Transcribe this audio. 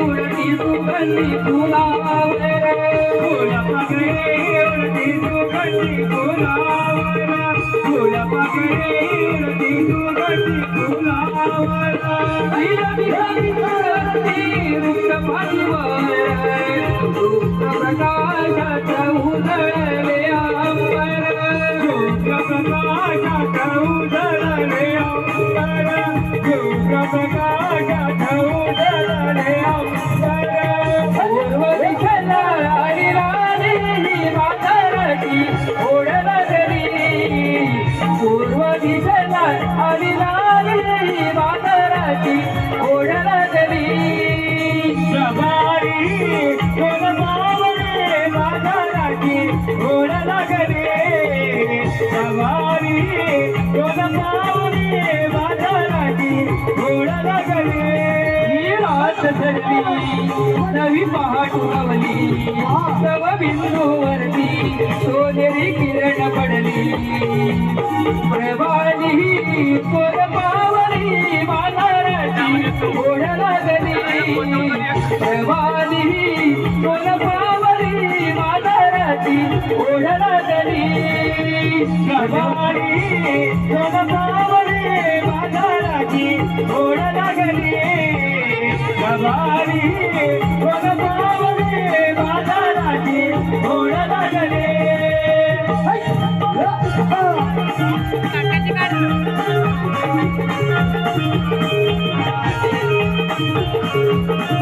उडती सुगंधी फुलावर फुल पाकळे उडती सुगंधी फुलावर फुल पाकळे उडती सुगंधी फुलावर वृक्ष पाठीवर प्रकाशात उजळले अंबर प्रकाशात उजळले अंबर प्रकाशात उजळले अंबर पूर्व दिशेला आली राणी बाजाराची ओढ लागली पूर्व दिशेला आली राणी बाजाराची ओढ लागली सवारी कोण पावले बाजाराची ओढ लागली सवारी कोण पावले बाजाराची ओढ लागली रात झडली नवी पहाट उगवली तव बिंदूवरती सोनेरी किरण पडली प्रभाली कोण पावली बाजाराची ओढ लागली प्रभाली कोण पावली बाजाराची ओढ लागली प्रभाली कोण पावली बाजाराची ओढ लागली प्रभाली कोण पावली बाजाराची ओढ लागली Thank you.